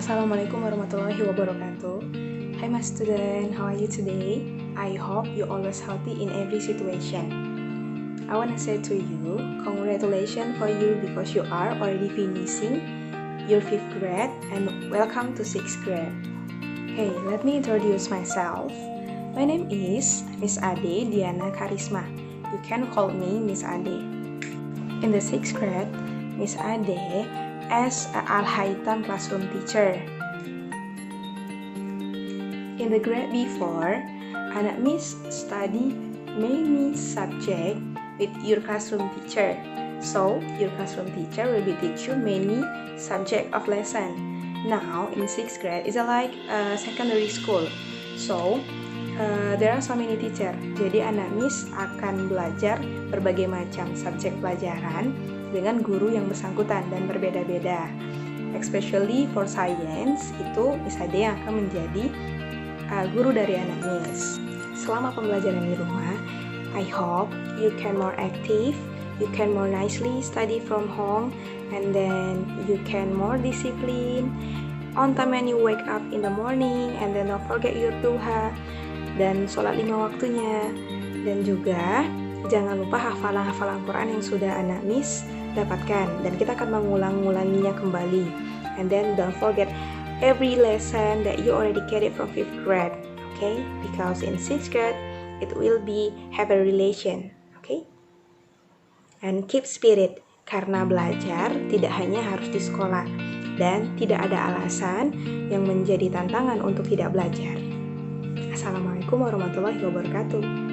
Assalamualaikum warahmatullahi wabarakatuh. Hi my student, how are you today? I hope you always healthy in every situation. I want to say to you, congratulations for you because you are already finishing your 5th grade and welcome to 6th grade. Hey, let me introduce myself. My name is Miss Ade Diana Karisma. You can call me Miss Ade. In the 6th grade, Miss Ade as an Al-Haytham classroom teacher. In the grade before, Anak Miss study many subjects with your classroom teacher. So, your classroom teacher will be teach you many subject of lesson. Now, in 6th grade, it's like secondary school. So, there are so many teacher. Jadi, Anak Miss akan belajar berbagai macam subjek pelajaran dengan guru yang bersangkutan dan berbeda-beda. Especially for science, itu Miss Ade yang akan menjadi guru dari Anak Miss. Selama pembelajaran di rumah, I hope you can more active, you can more nicely study from home, and then you can more discipline. On time when you wake up in the morning, and then don't forget your duha, dan sholat 5 waktunya. Dan juga jangan lupa hafalan-hafalan Quran yang sudah Anak Miss dapatkan, dan kita akan mengulang-ulanginya kembali. And then don't forget every lesson that you already get it from 5th grade, okay? Because in 6th grade it will be have a relation, okay? And keep spirit, karena belajar tidak hanya harus di sekolah, dan tidak ada alasan yang menjadi tantangan untuk tidak belajar. Assalamualaikum warahmatullahi wabarakatuh.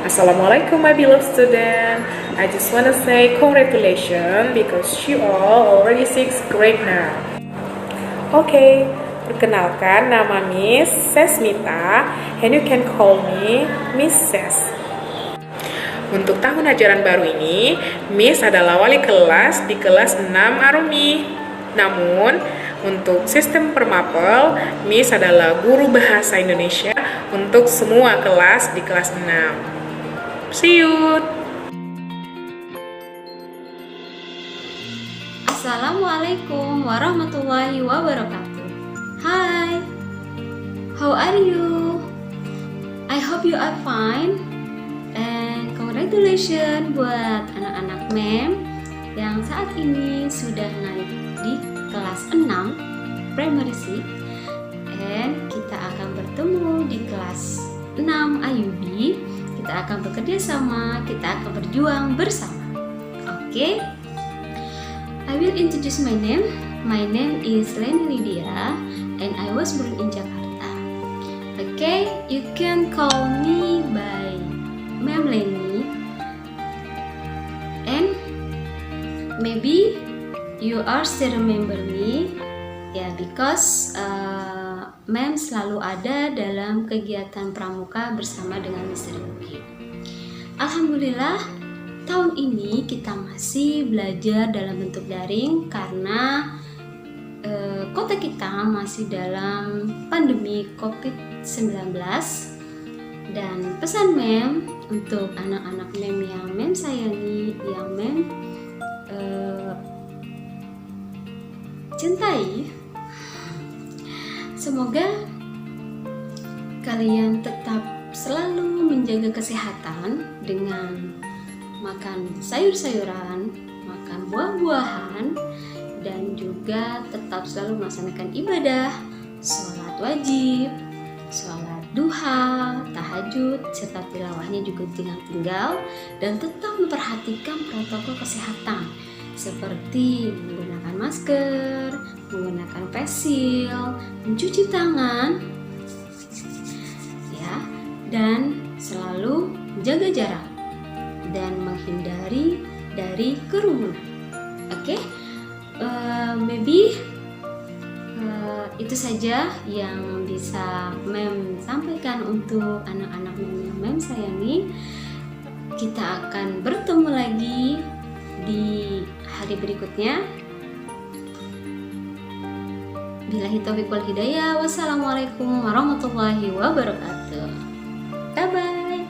Assalamualaikum my beloved student. I just want to say congratulations because you all already 6th grade now. Okay, perkenalkan nama Miss Sesmita and you can call me Miss Ses. Untuk tahun ajaran baru ini, Miss adalah wali kelas di kelas 6 Arumi. Namun, untuk sistem permapel, Miss adalah guru bahasa Indonesia untuk semua kelas di kelas 6. See you. Assalamualaikum warahmatullahi wabarakatuh. Hi, how are you? I hope you are fine. And congratulations buat anak-anak MEM yang saat ini sudah naik di kelas 6 primary 6. And kita akan bertemu di kelas 6 IUB. Kita akan bekerja sama, kita akan berjuang bersama. Okay? I will introduce my name. My name is Leni Lydia and I was born in Jakarta. Okay, you can call me by Ma'am Leni. And maybe you are still remember me, yeah, because Ma'am selalu ada dalam kegiatan pramuka bersama dengan Mr. Yuki. Alhamdulillah, tahun ini kita masih belajar dalam bentuk daring karena kota kita masih dalam pandemi COVID-19. Dan pesan Ma'am untuk anak-anak Ma'am yang Ma'am sayangi, yang Ma'am cintai, semoga kalian tetap selalu menjaga kesehatan dengan makan sayur-sayuran, makan buah-buahan, dan juga tetap selalu melaksanakan ibadah, sholat wajib, sholat duha, tahajud, serta tilawahnya juga jangan tinggal, dan tetap memperhatikan protokol kesehatan seperti menggunakan masker, menggunakan face shield, mencuci tangan, ya, dan selalu menjaga jarak dan menghindari dari kerumunan. Oke, maybe itu saja yang bisa Ma'am sampaikan untuk anak-anak Ma'am yang Ma'am sayangi. Kita akan bertemu lagi di hari berikutnya. Billahi taufiq wal hidayah. Wassalamualaikum warahmatullahi wabarakatuh. Bye bye.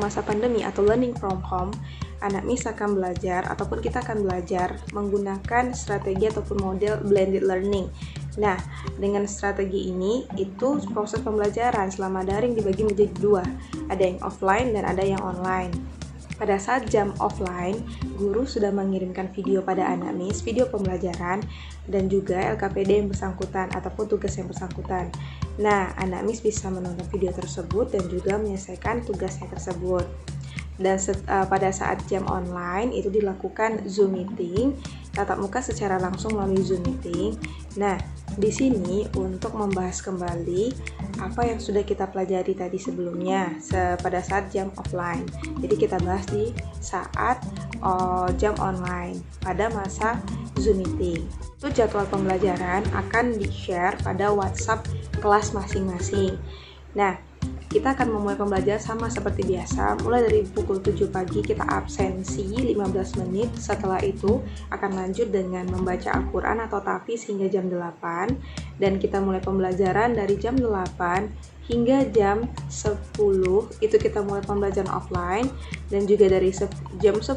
masa pandemi atau learning from home, anak MIS akan belajar ataupun kita akan belajar menggunakan strategi ataupun model blended learning. Nah, dengan strategi ini, itu proses pembelajaran selama daring dibagi menjadi dua. Ada yang offline dan ada yang online. Pada saat jam offline, guru sudah mengirimkan video pada anak MIS, video pembelajaran, dan juga LKPD yang bersangkutan ataupun tugas yang bersangkutan. Nah, anak MIS bisa menonton video tersebut dan juga menyelesaikan tugasnya tersebut. Dan pada saat jam online, itu dilakukan Zoom meeting, tatap muka secara langsung melalui Zoom meeting. Nah, di sini untuk membahas kembali apa yang sudah kita pelajari tadi sebelumnya pada saat jam offline. Jadi kita bahas di saat jam online pada masa Zoom meeting. Itu jadwal pembelajaran akan di-share pada WhatsApp kelas masing-masing. Nah, kita akan memulai pembelajaran sama seperti biasa. Mulai dari pukul 7 pagi kita absensi 15 menit. Setelah itu akan lanjut dengan membaca Al-Quran atau tahfiz hingga jam 8. Dan kita mulai pembelajaran dari jam 8 hingga jam 10. Itu kita mulai pembelajaran offline. Dan juga dari jam 10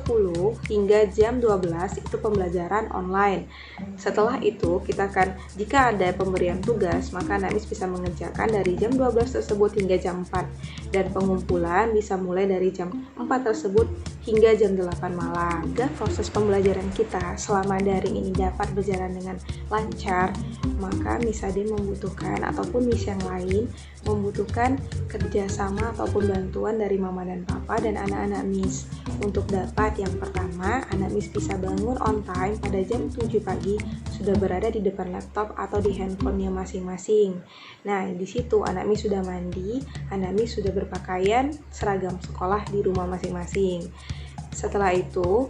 hingga jam 12 itu pembelajaran online. Setelah itu kita akan, jika ada pemberian tugas, maka anak MIS bisa mengerjakan dari jam 12 tersebut hingga jam 4. Dan pengumpulan bisa mulai dari jam 4 tersebut hingga jam 8 malam. Agar proses pembelajaran kita selama daring ini dapat berjalan dengan lancar, maka MIS Adin membutuhkan ataupun MIS yang lain membutuhkan kerjasama ataupun bantuan dari mama dan papa dan anak-anak MIS. Untuk dapat yang pertama, anak MIS bisa bangun on time pada jam 7 pagi sudah berada di depan laptop atau di handphonenya masing-masing. Nah, di situ anak MIS sudah mandi, anak MIS sudah berpakaian seragam sekolah di rumah masing-masing. Setelah itu,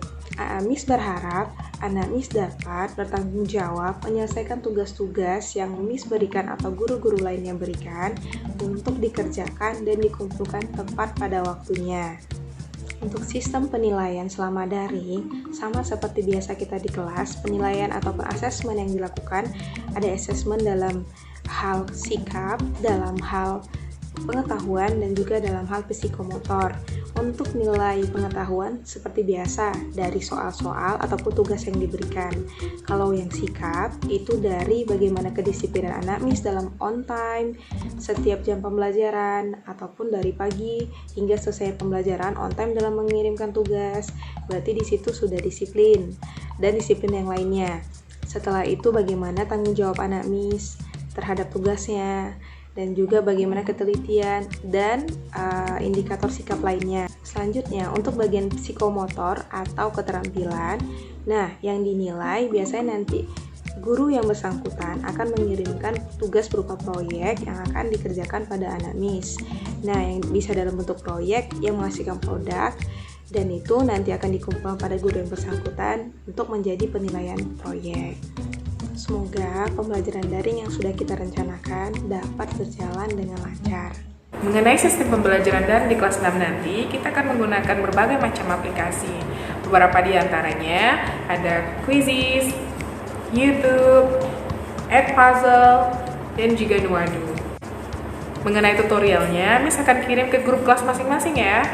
MIS berharap anak MIS dapat bertanggung jawab menyelesaikan tugas-tugas yang MIS berikan atau guru-guru lainnya berikan untuk dikerjakan dan dikumpulkan tepat pada waktunya. Untuk sistem penilaian selama daring, sama seperti biasa kita di kelas, penilaian ataupun asesmen yang dilakukan, ada asesmen dalam hal sikap, dalam hal pengetahuan, dan juga dalam hal psikomotor. Untuk nilai pengetahuan seperti biasa dari soal-soal ataupun tugas yang diberikan. Kalau yang sikap itu dari bagaimana kedisiplinan anak MIS dalam on time setiap jam pembelajaran ataupun dari pagi hingga selesai pembelajaran on time dalam mengirimkan tugas. Berarti di situ sudah disiplin dan disiplin yang lainnya. Setelah itu bagaimana tanggung jawab anak MIS terhadap tugasnya, dan juga bagaimana ketelitian dan indikator sikap lainnya. Selanjutnya, untuk bagian psikomotor atau keterampilan, nah yang dinilai biasanya nanti guru yang bersangkutan akan mengirimkan tugas berupa proyek yang akan dikerjakan pada anak MIS. Nah, yang bisa dalam bentuk proyek yang menghasilkan produk, dan itu nanti akan dikumpulkan pada guru yang bersangkutan untuk menjadi penilaian proyek. Semoga pembelajaran daring yang sudah kita rencanakan dapat berjalan dengan lancar. Mengenai sistem pembelajaran daring di kelas 6 nanti, kita akan menggunakan berbagai macam aplikasi. Beberapa di antaranya ada Quizzes, YouTube, Edpuzzle, dan juga Nuadu. Mengenai tutorialnya, Miss akan kirim ke grup kelas masing-masing ya.